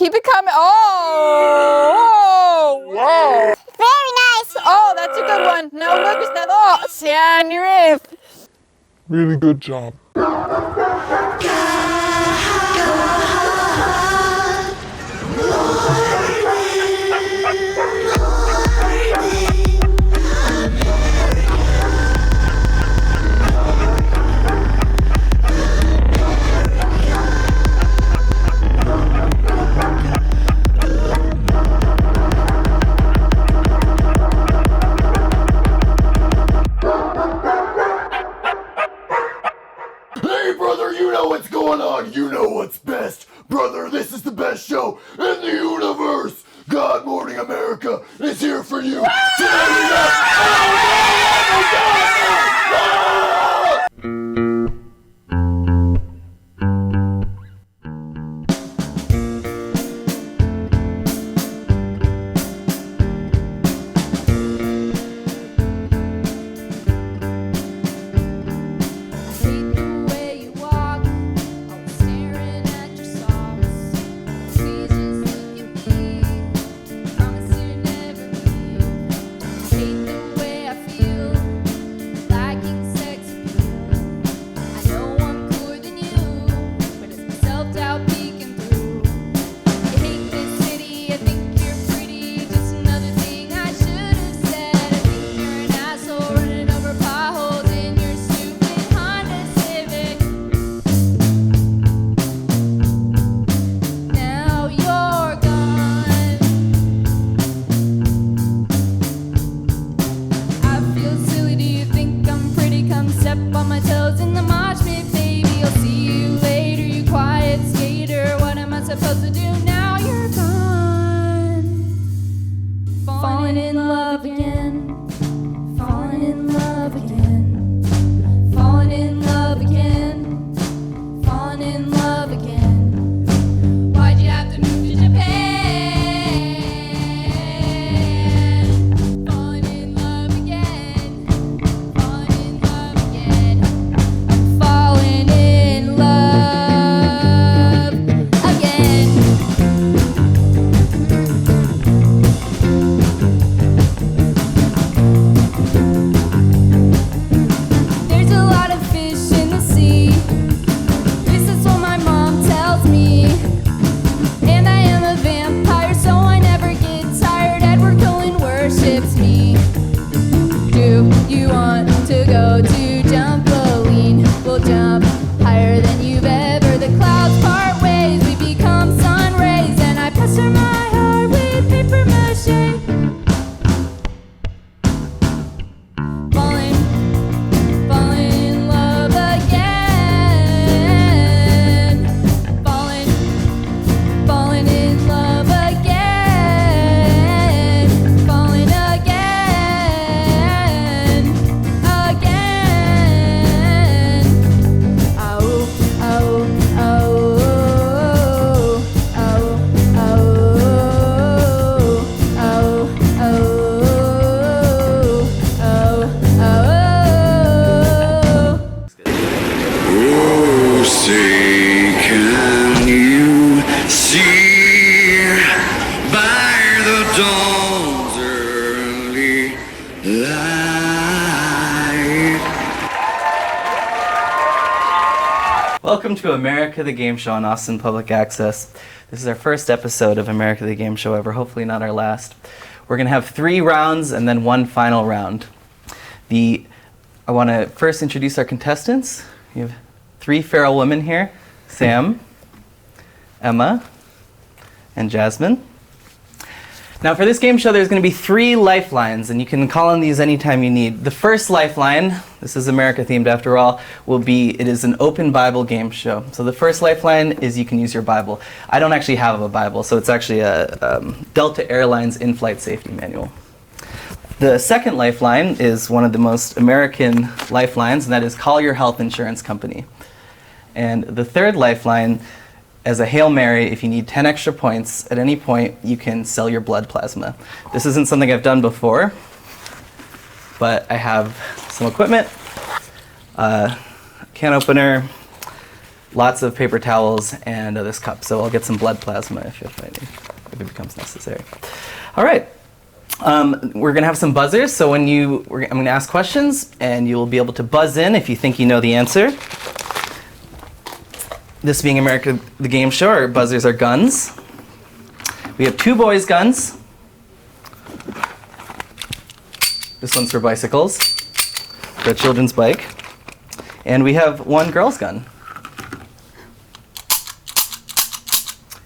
Keep it coming. Oh! Whoa! Very nice. Oh, that's a good one. Now Lucas, now oh, Sian, you're in. Really good job. Hey brother, you know what's going on, you know what's best. Brother, this is the best show in the universe. God Mourning America is here for you. Today we got... Welcome to America the Game Show on Austin Public Access. This is our first episode of America the Game Show ever, hopefully not our last. We're going to have 3 rounds and then 1 final round. I want to first introduce our contestants. We have 3 feral women here, Sam, Emma, and Jasmine. Now for this game show there's going to be 3 lifelines, and you can call on these anytime you need. The first lifeline, this is America themed after all, it is an open Bible game show. So the first lifeline is you can use your Bible. I don't actually have a Bible, so it's actually a Delta Airlines in-flight safety manual. The second lifeline is one of the most American lifelines, and that is call your health insurance company. And the third lifeline, as a Hail Mary, if you need 10 extra points, at any point you can sell your blood plasma. This isn't something I've done before, but I have some equipment, a can opener, lots of paper towels, and this cup. So I'll get some blood plasma if it becomes necessary. All right. We're going to have some buzzers. So I'm going to ask questions, and you'll be able to buzz in if you think you know the answer. This being America the Game Show, our buzzers are guns. We have 2 boys' guns. This one's for bicycles, for a children's bike. And we have 1 girl's gun.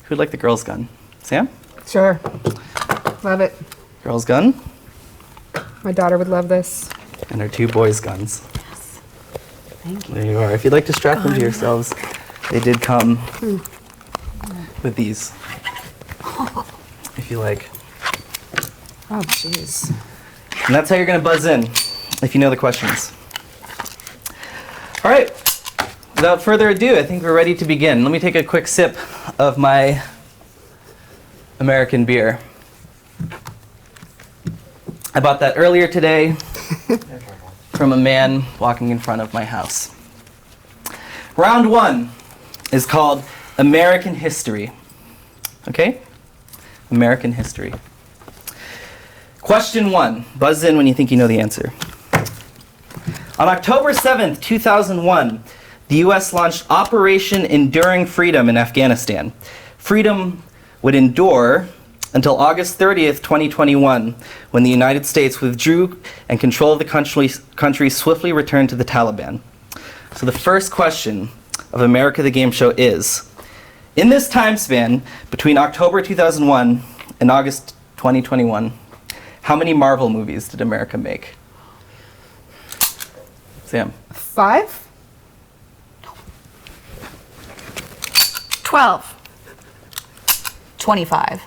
Who'd like the girl's gun? Sam? Sure. Love it. Girl's gun. My daughter would love this. And our 2 boys' guns. Yes. Thank you. There you are. If you'd like to strap them to yourselves, they did come with these. If you like. Oh, jeez. And that's how you're going to buzz in, if you know the questions. All right. Without further ado, I think we're ready to begin. Let me take a quick sip of my American beer. I bought that earlier today from a man walking in front of my house. Round 1 is called American History. Okay? American History. Question 1. Buzz in when you think you know the answer. On October 7th, 2001, the U.S. launched Operation Enduring Freedom in Afghanistan. Freedom would endure until August 30th, 2021, when the United States withdrew and control of the country swiftly returned to the Taliban. So the first question of America the Game Show is, in this time span between October 2001 and August 2021, how many Marvel movies did America make? Sam? 5? 12. 25.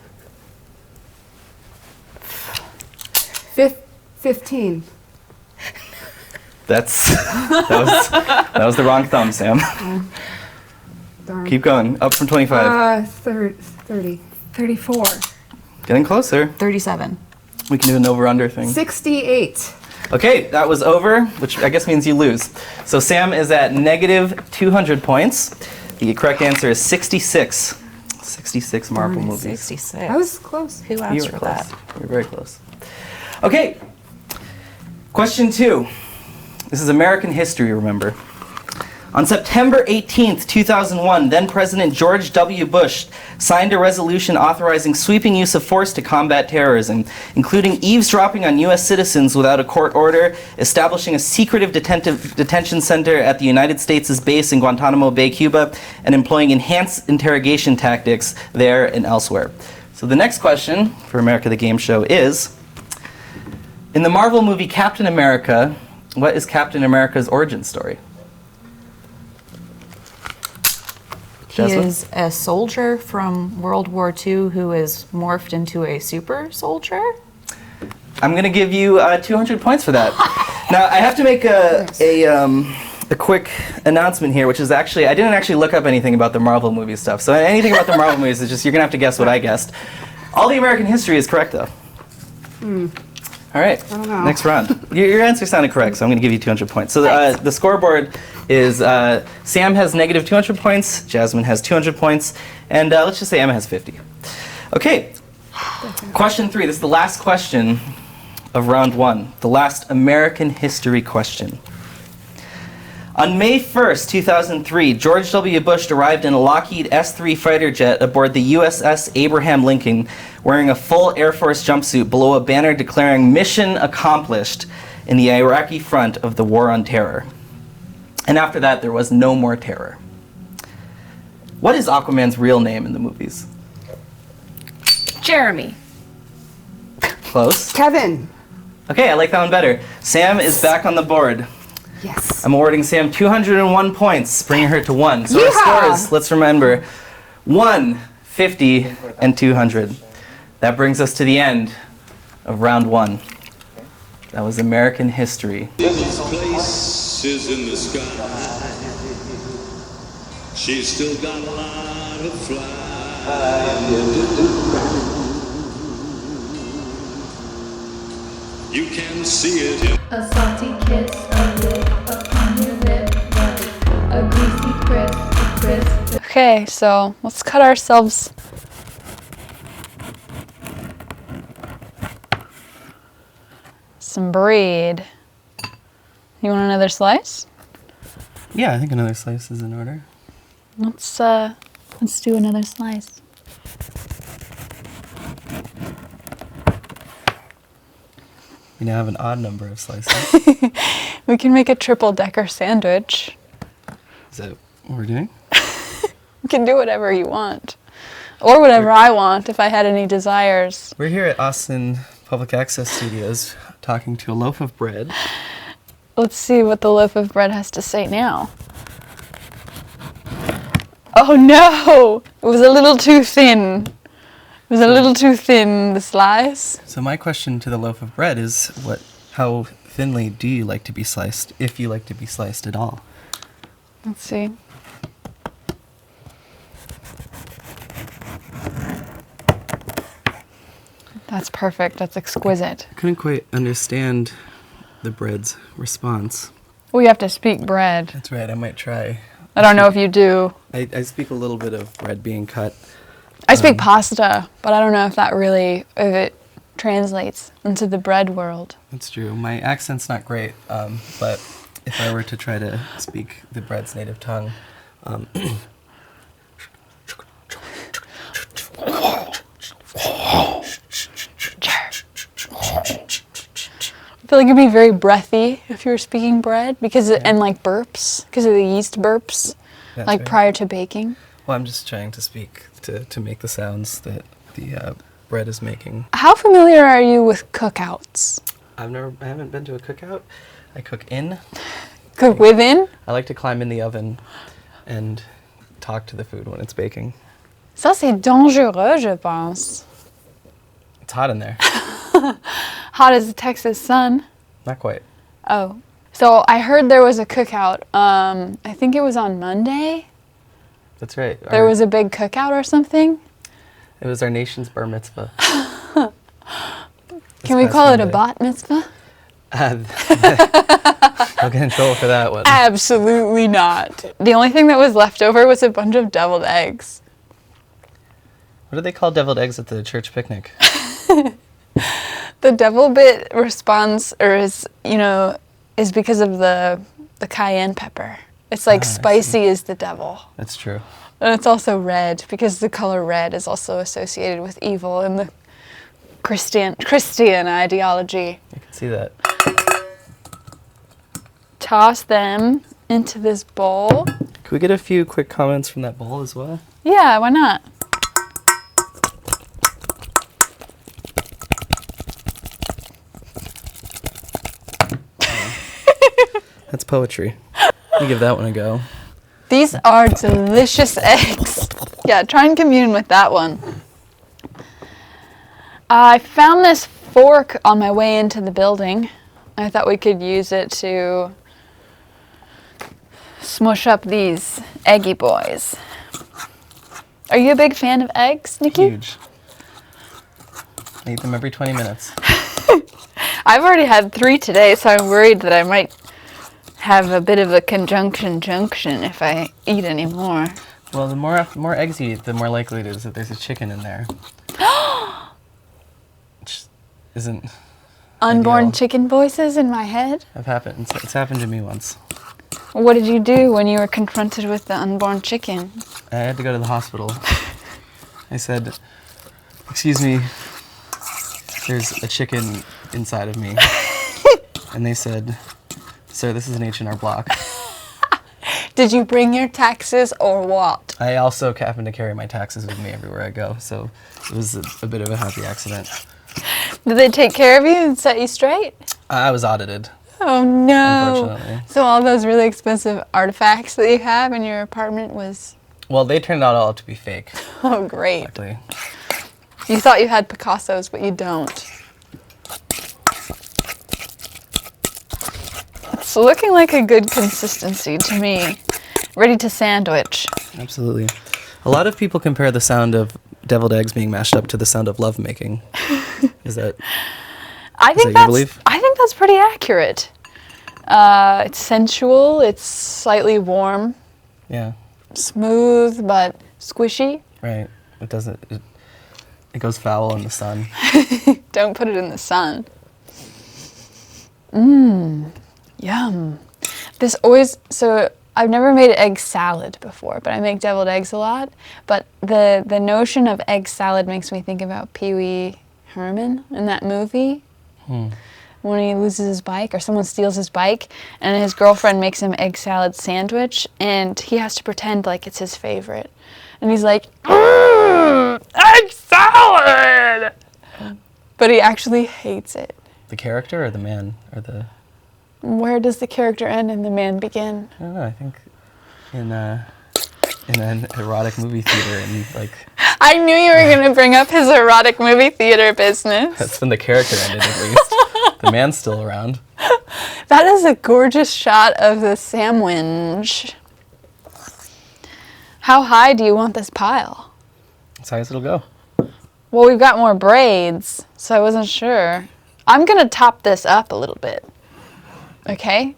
15. That was the wrong thumb, Sam. Darn. Keep going. Up from 25. 30. 34. Getting closer. 37. We can do an over-under thing. 68. Okay, that was over, which I guess means you lose. So Sam is at negative 200 points. The correct answer is 66. 66 Marvel movies. 66. I was close. Who You asked were for close. that? You were very close. Okay, question 2. This is American history, remember. On September 18th, 2001, then President George W. Bush signed a resolution authorizing sweeping use of force to combat terrorism, including eavesdropping on U.S. citizens without a court order, establishing a secretive detention center at the United States' base in Guantanamo Bay, Cuba, and employing enhanced interrogation tactics there and elsewhere. So the next question for America the Game Show is, in the Marvel movie Captain America, what is Captain America's origin story? He Jasmine? is a soldier from World War II who is morphed into a super soldier. I'm going to give you 200 points for that. Now, I have to make a quick announcement here, which is actually, I didn't actually look up anything about the Marvel movie stuff. So anything about the Marvel movies is just, you're going to have to guess what I guessed. All the American history is correct, though. All right, I don't know. next round. Your answer sounded correct, so I'm going to give you 200 points. So the scoreboard is Sam has negative 200 points, Jasmine has 200 points, and let's just say Emma has 50. Okay, question 3. This is the last question of round 1, the last American history question. On May 1st, 2003, George W. Bush arrived in a Lockheed S-3 fighter jet aboard the USS Abraham Lincoln, wearing a full Air Force jumpsuit below a banner declaring mission accomplished in the Iraqi front of the War on Terror. And after that, there was no more terror. What is Aquaman's real name in the movies? Jeremy. Close. Kevin. Okay, I like that one better. Sam is back on the board. Yes. I'm awarding Sam 201 points, bringing her to 1. So our Yeehaw! scores, let's remember, 1, 50, and 200. That brings us to the end of round 1. That was American history. This place is in the sky. She's still got a lot of fly. You can see it in A salty kiss, a lick upon your lip, but a greasy crisp Okay, so let's cut ourselves some bread. You want another slice? Yeah, I think another slice is in order. Let's do another slice. We now have an odd number of slices. We can make a triple-decker sandwich. Is that what we're doing? You can do whatever you want. Or whatever I want, if I had any desires. We're here at Austin Public Access Studios talking to a loaf of bread. Let's see what the loaf of bread has to say now. Oh no! It was a little too thin. It was a little too thin, the slice. So my question to the loaf of bread is, how thinly do you like to be sliced, if you like to be sliced at all? Let's see. That's perfect. That's exquisite. I couldn't quite understand the bread's response. We have to speak bread. That's right, I might try. I don't know if you do. I speak a little bit of bread being cut. I speak pasta, but I don't know if it translates into the bread world. That's true. My accent's not great, but if I were to try to speak the bread's native tongue, I feel like it'd be very breathy if you were speaking bread and like burps, because of the yeast burps, That's like right. prior to baking. Well, I'm just trying to speak to make the sounds that the bread is making. How familiar are you with cookouts? I haven't been to a cookout. I cook in. Cook within? I like to climb in the oven and talk to the food when it's baking. Ça c'est dangereux, je pense. It's hot in there. Hot as the Texas sun. Not quite. Oh. So I heard there was a cookout. I think it was on Monday. That's right. There was a big cookout or something. It was our nation's bar mitzvah. Can we call it a bat mitzvah? I'll get in trouble for that one. Absolutely not. The only thing that was left over was a bunch of deviled eggs. What do they call deviled eggs at the church picnic? The devil bit responds, is because of the cayenne pepper. It's like spicy is the devil. That's true. And it's also red, because the color red is also associated with evil in the Christian ideology. I can see that. Toss them into this bowl. Can we get a few quick comments from that bowl as well? Yeah, why not? That's poetry. You give that one a go. These are delicious eggs. Yeah, try and commune with that one. I found this fork on my way into the building. I thought we could use it to smush up these eggy boys. Are you a big fan of eggs, Nicky? Huge. I eat them every 20 minutes. I've already had 3 today, so I'm worried that I might have a bit of a conjunction junction if I eat any more. Well, the more eggs you eat, the more likely it is that there's a chicken in there. Which isn't Unborn ideal. chicken voices in my head? It's happened to me once. What did you do when you were confronted with the unborn chicken? I had to go to the hospital. I said, "Excuse me, there's a chicken inside of me." And they said, "Sir, this is an H&R Block." Did you bring your taxes or what? I also happen to carry my taxes with me everywhere I go, so it was a bit of a happy accident. Did they take care of you and set you straight? I was audited, Oh no. unfortunately. So all those really expensive artifacts that you have in your apartment was, Well, they turned out all to be fake, oh great. luckily. You thought you had Picassos, but you don't. It's looking like a good consistency to me. Ready to sandwich. Absolutely. A lot of people compare the sound of deviled eggs being mashed up to the sound of lovemaking. Is that... I think that your belief? I think that's pretty accurate. It's sensual, it's slightly warm, Yeah. smooth but squishy. Right. It doesn't. It goes foul in the sun. Don't put it in the sun. Yum. This always, so I've never made egg salad before, but I make deviled eggs a lot. But the notion of egg salad makes me think about Pee Wee Herman in that movie. When he loses his bike or someone steals his bike and his girlfriend makes him egg salad sandwich and he has to pretend like it's his favorite. And he's like, egg salad! But he actually hates it. The character or the man or the? Where does the character end and the man begin? I don't know. I think in an erotic movie theater and like. I knew you were going to bring up his erotic movie theater business. That's when the character ended, at least. The man's still around. That is a gorgeous shot of the sandwich. How high do you want this pile? As high as it'll go. Well, we've got more braids, so I wasn't sure. I'm going to top this up a little bit. Okay?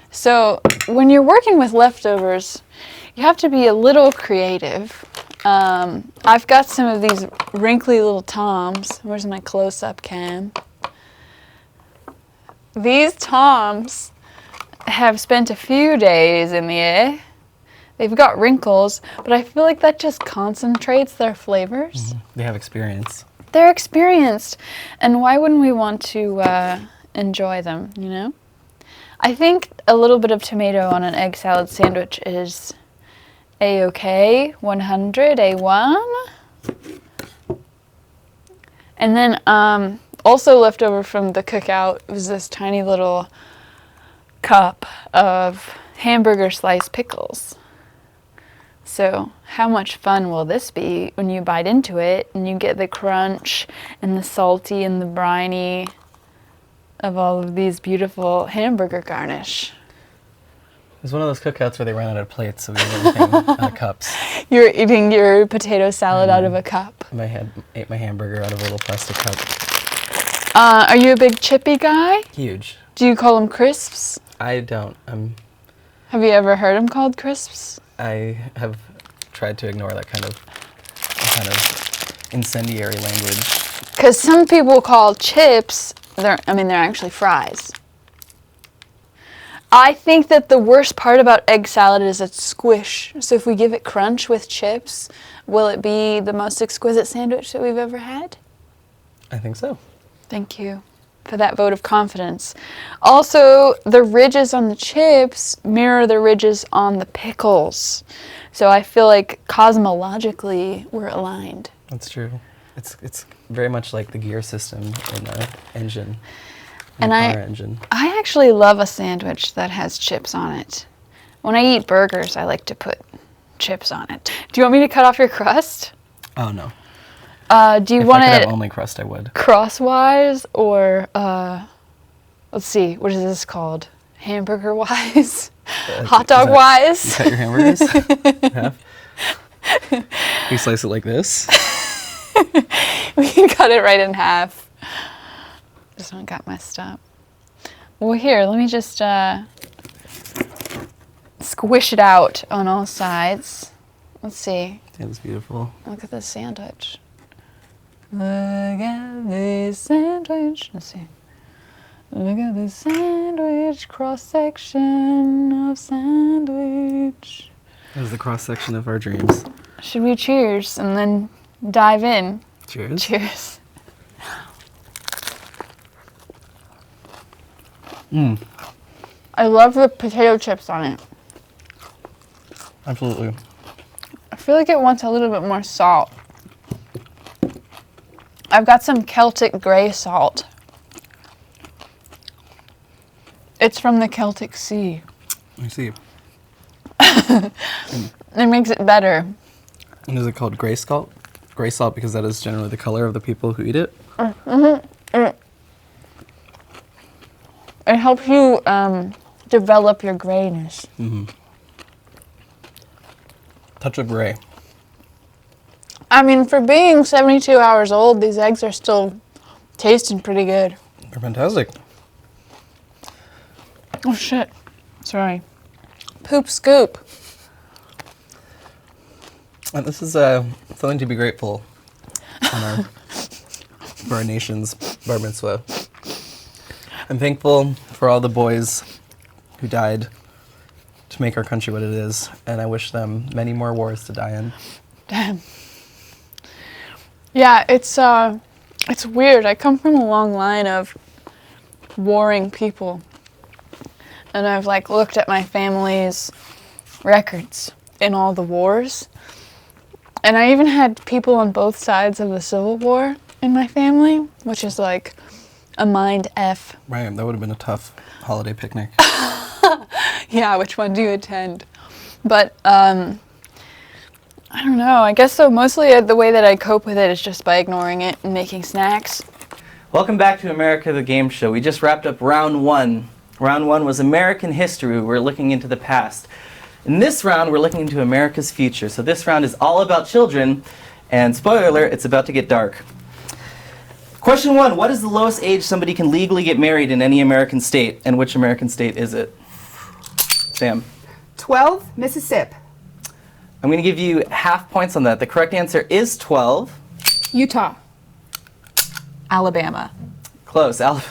So when you're working with leftovers, you have to be a little creative. I've got some of these wrinkly little toms. Where's my close-up cam? These toms have spent a few days in the air. They've got wrinkles, but I feel like that just concentrates their flavors. They have experience. They're experienced, and why wouldn't we want to enjoy them, you know? I think a little bit of tomato on an egg salad sandwich is A-okay, 100, A1. And then also left over from the cookout was this tiny little cup of hamburger slice pickles. So how much fun will this be when you bite into it and you get the crunch and the salty and the briny of all of these beautiful hamburger garnish. It was one of those cookouts where they ran out of plates, so we ate everything out of cups. You're eating your potato salad out of a cup. Ate my hamburger out of a little plastic cup. Are you a big chippy guy? Huge. Do you call them crisps? I don't. Have you ever heard them called crisps? I have tried to ignore that kind of incendiary language. Because some people call chips, they're actually fries. I think that the worst part about egg salad is its squish. So if we give it crunch with chips, will it be the most exquisite sandwich that we've ever had? I think so. Thank you for that vote of confidence. Also, the ridges on the chips mirror the ridges on the pickles. So I feel like cosmologically we're aligned. That's true. It's very much like the gear system in an engine. And car engine. I actually love a sandwich that has chips on it. When I eat burgers, I like to put chips on it. Do you want me to cut off your crust? Oh no. Do you If want I could it have only crust, I would. crosswise or let's see, what is this called? Hamburger wise? Hot dog wise? You cut your hamburgers in half? You slice it like this. We can cut it right in half. This one got messed up. Well, here, let me just squish it out on all sides. Let's see. Yeah, that's beautiful. Look at this sandwich. Look at this sandwich. Let's see. Look at this sandwich, cross-section of sandwich. That is the cross-section of our dreams. Should we cheers and then dive in? Cheers. Cheers. I love the potato chips on it. Absolutely. I feel like it wants a little bit more salt. I've got some Celtic gray salt. It's from the Celtic Sea. I see. It makes it better. And is it called gray salt? Gray salt because that is generally the color of the people who eat it? It helps you develop your grayness. Touch of gray. I mean, for being 72 hours old, these eggs are still tasting pretty good. They're fantastic. Oh shit. Sorry. Poop scoop. And this is something to be grateful on for our nation's bar mitzvah. I'm thankful for all the boys who died to make our country what it is, and I wish them many more wars to die in. Damn. Yeah, it's weird. I come from a long line of warring people, and I've like looked at my family's records in all the wars, and I even had people on both sides of the Civil War in my family, which is like a mind F. Right, that would have been a tough holiday picnic. Yeah, which one do you attend? But I don't know. I guess so. Mostly the way that I cope with it is just by ignoring it and making snacks. Welcome back to America the Game Show. We just wrapped up round one. Round one was American history. We're looking into the past. In this round, we're looking into America's future. So this round is all about children, and spoiler alert, it's about to get dark. Question 1, what is the lowest age somebody can legally get married in any American state, and which American state is it? Sam. 12, Mississippi. I'm going to give you half points on that. The correct answer is 12. Utah. Alabama. Close. Well,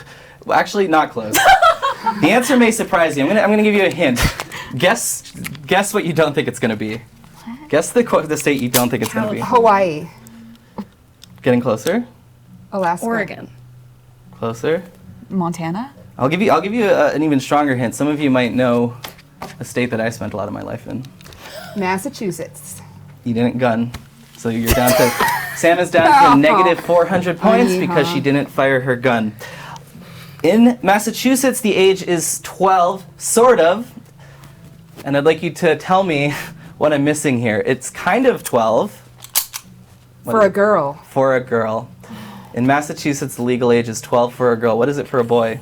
actually, not close. The answer may surprise you. I'm going to give you a hint. Guess what you don't think it's going to be. Guess the state you don't think it's going to be. Hawaii. Getting closer. Alaska. Oregon. Closer. Montana. I'll give you an even stronger hint. Some of you might know a state that I spent a lot of my life in. Massachusetts. You didn't gun, so you're down to. Sam is down to negative 400 points because she didn't fire her gun. In Massachusetts, the age is 12, sort of. And I'd like you to tell me what I'm missing here. It's kind of 12. For a girl. For a girl. In Massachusetts, the legal age is 12 for a girl. What is it for a boy?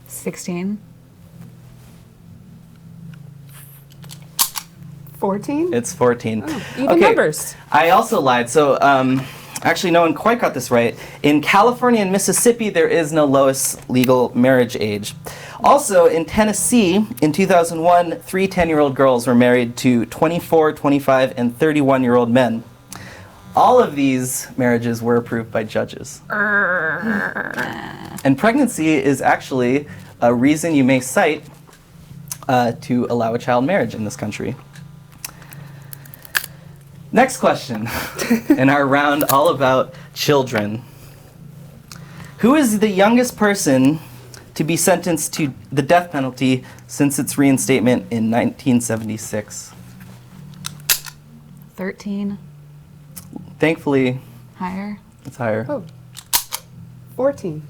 16. 14? It's 14. Oh, even numbers. I also lied. So actually, no one quite got this right. In California and Mississippi, there is no lowest legal marriage age. Also, in Tennessee, in 2001, 3 10-year-old girls were married to 24, 25, and 31-year-old men. All of these marriages were approved by judges. And pregnancy is actually a reason you may cite to allow a child marriage in this country. Next question in our round all about children. Who is the youngest person to be sentenced to the death penalty since its reinstatement in 1976? 13. Thankfully, Higher. it's higher. Oh. 14.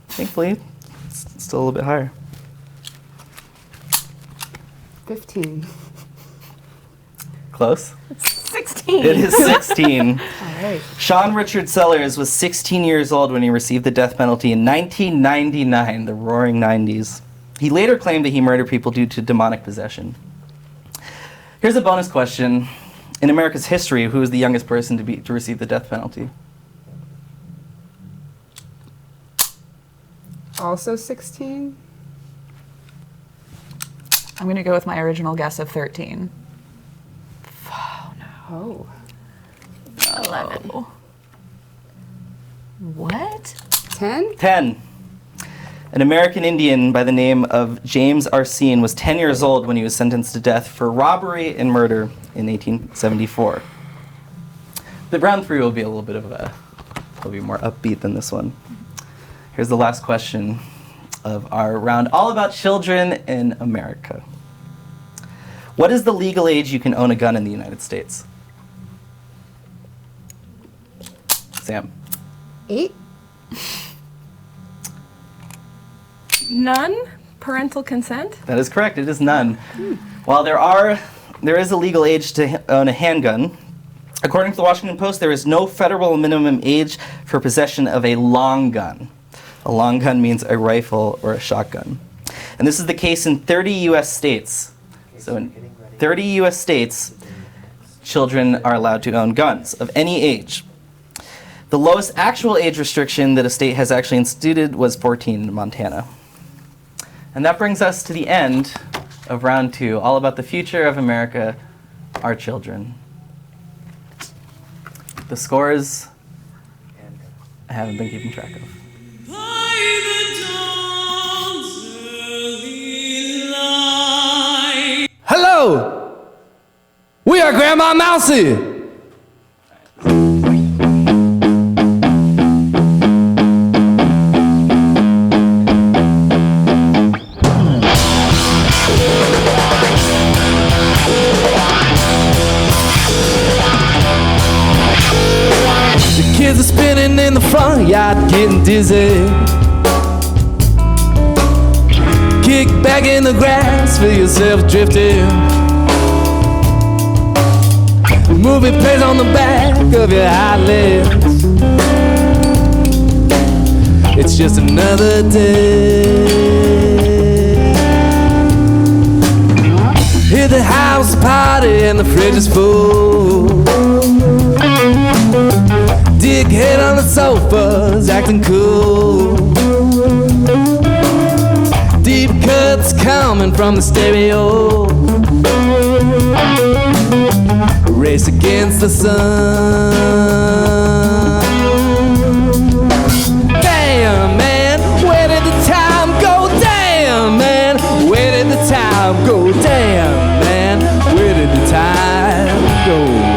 Thankfully, it's still a little bit higher. 15. Close. 16. It is 16. All right. Sean Richard Sellers was 16 years old when he received the death penalty in 1999, the roaring 90s. He later claimed that he murdered people due to demonic possession. Here's a bonus question. In America's history, who is the youngest person to receive the death penalty? Also 16? I'm going to go with my original guess of 13. Oh. 11. Oh. What? 10? 10. An American Indian by the name of James Arsene was 10 years old when he was sentenced to death for robbery and murder in 1874. The round 3 will be a little bit of will be more upbeat than this one. Here's the last question of our round, all about children in America. What is the legal age you can own a gun in the United States? Sam. 8? None? Parental consent? That is correct. It is none. While there is a legal age to own a handgun, according to the Washington Post, there is no federal minimum age for possession of a long gun. A long gun means a rifle or a shotgun. And this is the case in 30 U.S. states. So in 30 U.S. states, children are allowed to own guns of any age. The lowest actual age restriction that a state has actually instituted was 14 in Montana. And that brings us to the end of round 2, all about the future of America, our children. The scores I haven't been keeping track of. Hello! We are Grandma Mousy! The kids are spinning in the front yard, getting dizzy. Kick back in the grass, feel yourself drifting. Movie plays on the back of your eyelids. It's just another day. Hit the house party and the fridge is full. Dick head on the sofa's acting cool. Deep cuts coming from the stereo. Race against the sun. Damn, man, where did the time go? Damn, man, where did the time go? Damn, man, where did the time go?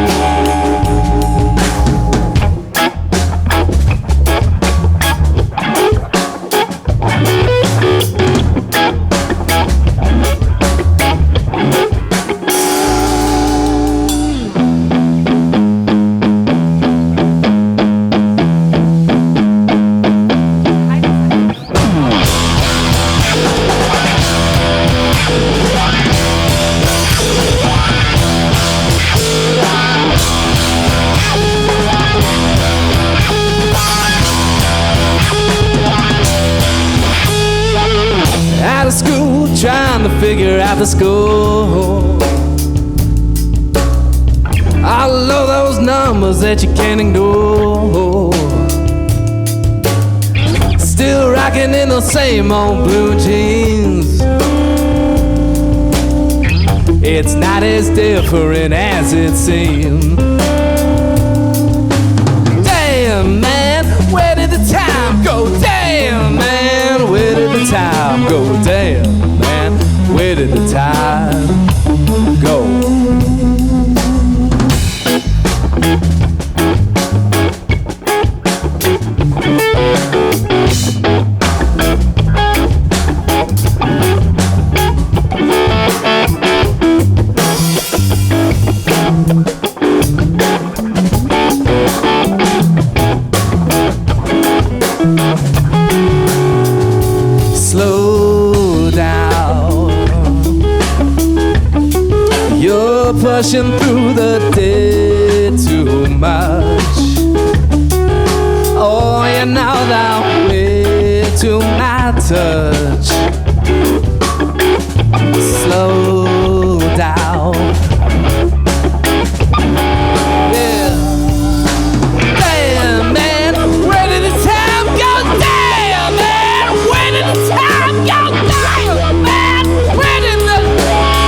Out of school, trying to figure out the score. All of those numbers that you can't ignore. Still rocking in those same old blue jeans. It's not as different as it seems. Damn, man, where did the time go? Damn, man, where did the time go? Damn, man, where did the time go? Slow down. You're pushing through the day too much. Oh, you know that way to my touch. Slow down. Yeah. Damn, man, where did the time go? Damn, man, where did the time go? Damn, man, where did the time go?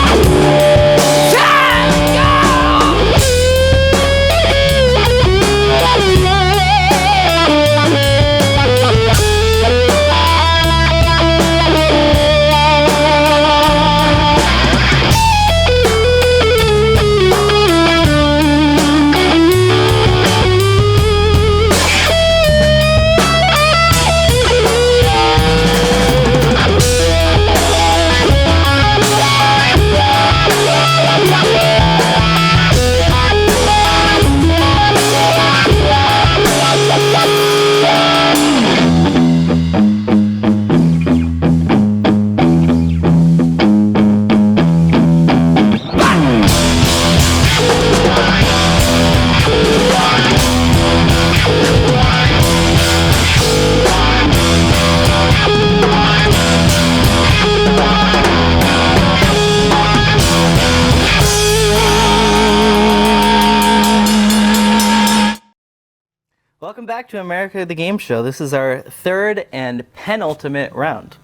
Welcome back to America the Game Show. This is our third and penultimate round.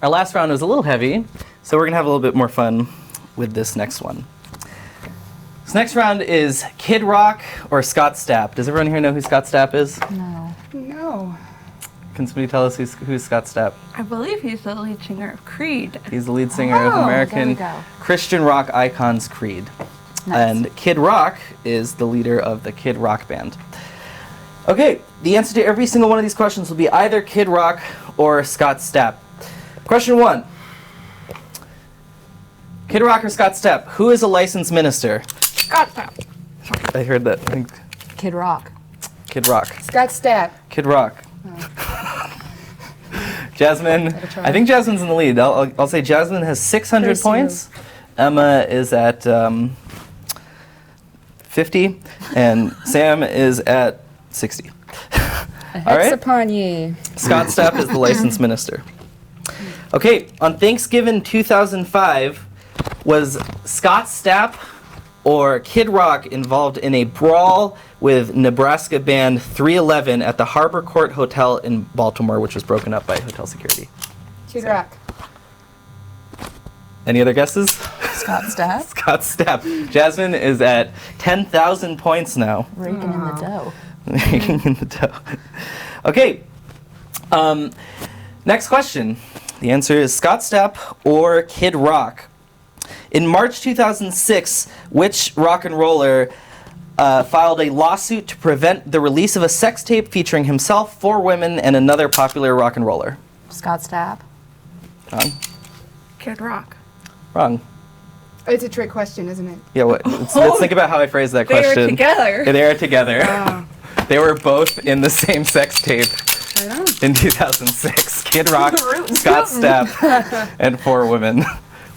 Our last round was a little heavy, so we're going to have a little bit more fun with this next one. next round is Kid Rock or Scott Stapp. Does everyone here know who Scott Stapp is? No. No. Can somebody tell us who's Scott Stapp? I believe he's the lead singer of Creed. He's the lead singer of Oh, American there we go. Christian rock icons Creed. Nice. And Kid Rock is the leader of the Kid Rock band. Okay, the answer to every single one of these questions will be either Kid Rock or Scott Stapp. Question 1. Kid Rock or Scott Stapp, who is a licensed minister? Scott Stapp. I heard that. Kid Rock. Kid Rock. Scott Stapp. Kid Rock. Jasmine, I think Jasmine's in the lead. I'll say Jasmine has 600 Where's points. Emma is at 50, and Sam is at 60. All right. upon ye. Scott Stapp is the licensed minister. Okay, on Thanksgiving 2005, was Scott Stapp or Kid Rock involved in a brawl with Nebraska band 311 at the Harbor Court Hotel in Baltimore, which was broken up by hotel security? Kid Rock. Any other guesses? Scott Stapp. Scott Stapp. Jasmine is at 10,000 points now. Raking in the dough. Raking in the dough. Okay. Next question. The answer is Scott Stapp or Kid Rock. In March 2006, which rock and roller filed a lawsuit to prevent the release of a sex tape featuring himself, 4 women, and another popular rock and roller? Scott Stapp. Wrong. Kid Rock. Wrong. Oh, it's a trick question, isn't it? Yeah, let's think about how I phrased that They question. were together. Yeah, they are together. They were both in the same sex tape I know. in 2006. Kid Rock, Scott Stapp, and 4 women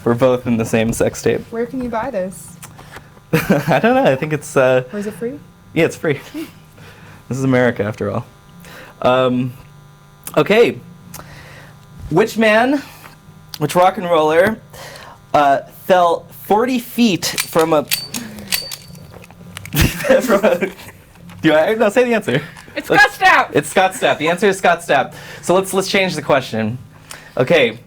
were both in the same sex tape. Where can you buy this? I don't know. I think it's Or is it free? yeah, it's free. This is America, after all. Okay. Which rock and roller fell 40 feet from a... No, say the answer. It's Scott Stapp. It's Scott Stapp. The answer is Scott Stapp. So let's change the question. Okay.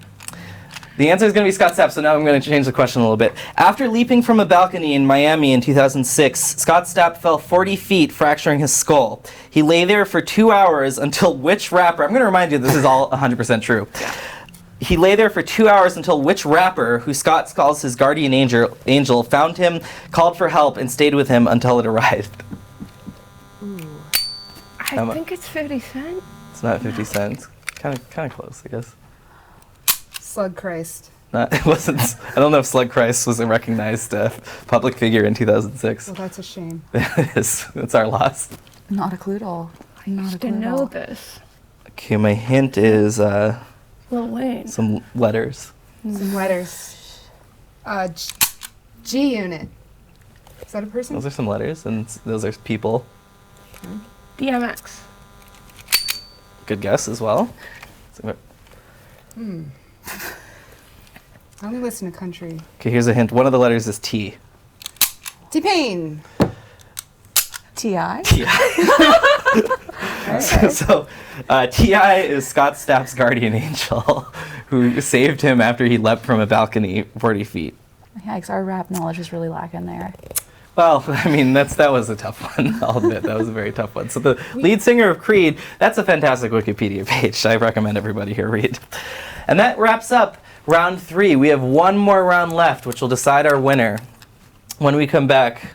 The answer is going to be Scott Stapp, so now I'm going to change the question a little bit. After leaping from a balcony in Miami in 2006, Scott Stapp fell 40 feet, fracturing his skull. He lay there for 2 hours until which rapper... I'm going to remind you this is all 100% true. He lay there for 2 hours until which rapper, who Scott calls his guardian angel, found him, called for help, and stayed with him until it arrived. I think it's 50 Cent. It's not 50 cents. Kind of close, I guess. Slug Christ. It wasn't. I don't know if Slug Christ was a recognized public figure in 2006. Well, that's a shame. It is. It's our loss. Not a clue at all. Not a clue Didn't at know all. this. Okay, my hint is Lil Wayne. some letters. Some letters. G Unit. Is that a person? Those are some letters, and those are people. DMX. Good guess as well. I only listen to country. Okay, here's a hint. One of the letters is T. T-Pain. T.I.? So, T.I. is Scott Stapp's guardian angel, who saved him after he leapt from a balcony 40 feet. Yikes, our rap knowledge is really lacking there. Well, I mean, that was a tough one. I'll admit, that was a very tough one. So the lead singer of Creed, that's a fantastic Wikipedia page. I recommend everybody here read. And that wraps up round 3. We have one more round left, which will decide our winner when we come back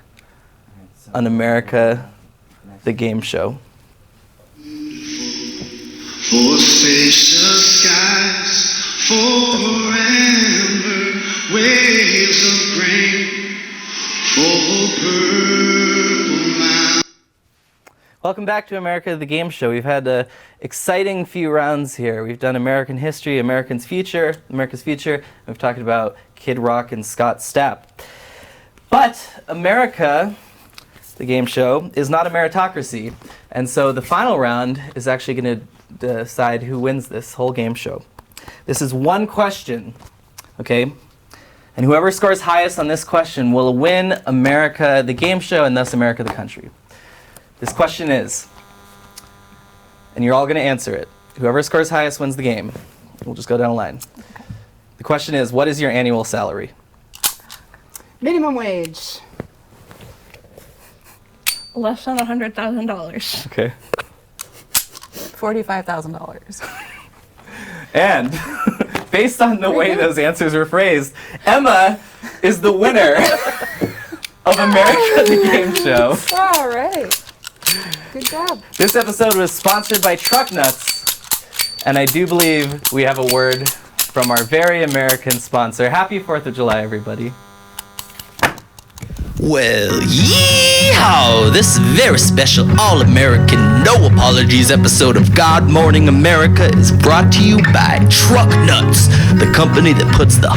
on America, the Game Show. For spacious skies, for amber waves of grain, for purple mountains. Welcome back to America, the Game Show. We've had an exciting few rounds here. We've done American history, America's future. We've talked about Kid Rock and Scott Stapp. But America, the Game Show, is not a meritocracy. And so the final round is actually going to decide who wins this whole game show. This is one question, okay? And whoever scores highest on this question will win America, the Game Show, and thus America, the country. This question is, and you're all going to answer it. Whoever scores highest wins the game. We'll just go down the line. Okay. The question is, what is your annual salary? Minimum wage. Less than $100,000. Okay. $45,000. And based on the way those answers were phrased, Emma is the winner of America the Game Show. All right. Good job. This episode was sponsored by Truck Nuts, and I do believe we have a word from our very American sponsor. Happy 4th of July, everybody. Well, yeehaw! This very special all-American, no apologies episode of God Mourning America is brought to you by Truck Nuts, the company that puts the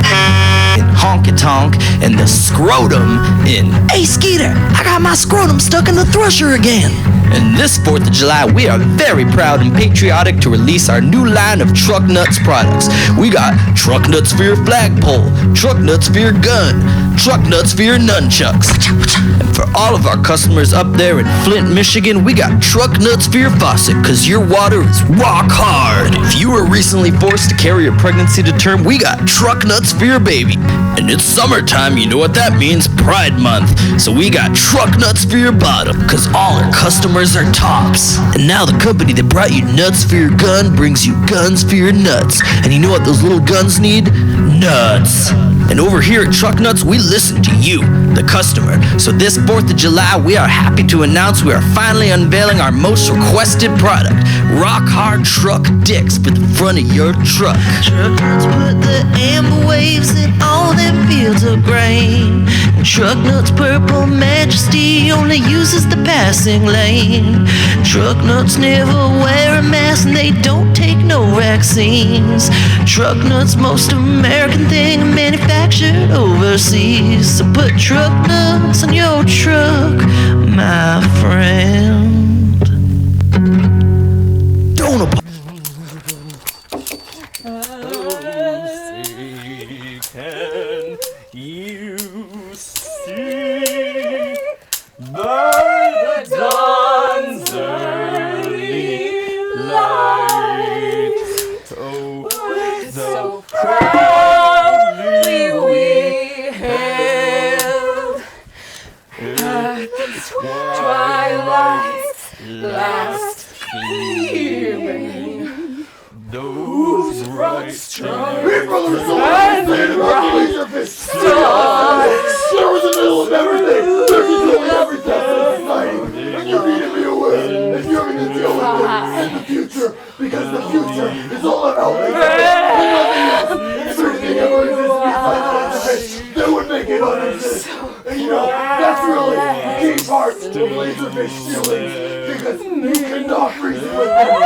in honky-tonk and the scrotum in. Hey, Skeeter, I got my scrotum stuck in the thresher again. And this 4th of July, we are very proud and patriotic to release our new line of Truck Nuts products. We got Truck Nuts for your flagpole, Truck Nuts for your gun, Truck Nuts for your nunchucks. And for all of our customers up there in Flint, Michigan, we got Truck Nuts for your faucet, cause your water is rock hard. If you were recently forced to carry your pregnancy to term, we got Truck Nuts for your baby. And it's summertime, you know what that means, Pride Month. So we got Truck Nuts for your bottom, cause all our customers are tops. And now the company that brought you nuts for your gun brings you guns for your nuts. And you know what those little guns need? Nuts. And over here at Truck Nuts, we listen to you, the customer. So this 4th of July, we are happy to announce we are finally unveiling our most requested product, Rock Hard Truck Dicks for the front of your truck. Truck Nuts put the amber waves in all them fields of grain. And Truck Nuts Purple Majesty only uses the passing lane. Truck Nuts never wear a mask and they don't take no vaccines. Truck Nuts most American thing manufactured overseas. So put Truck Nuts on your truck, my friend. Don't Can you see by the dawn's early light? Oh, so proudly we hailed at the twilight's last gleaming. Those bright stars Big Brother is so insane about the laserfish. There was a middle of everything. They're controlling everything in society. And you need to be aware if you're going to deal with this in the future, because the future is all about laserfish and nothing else. If everything ever exists besides laserfish, they would make it unexist. And you know, that's really the key part of laserfish feelings, because you cannot reason with them.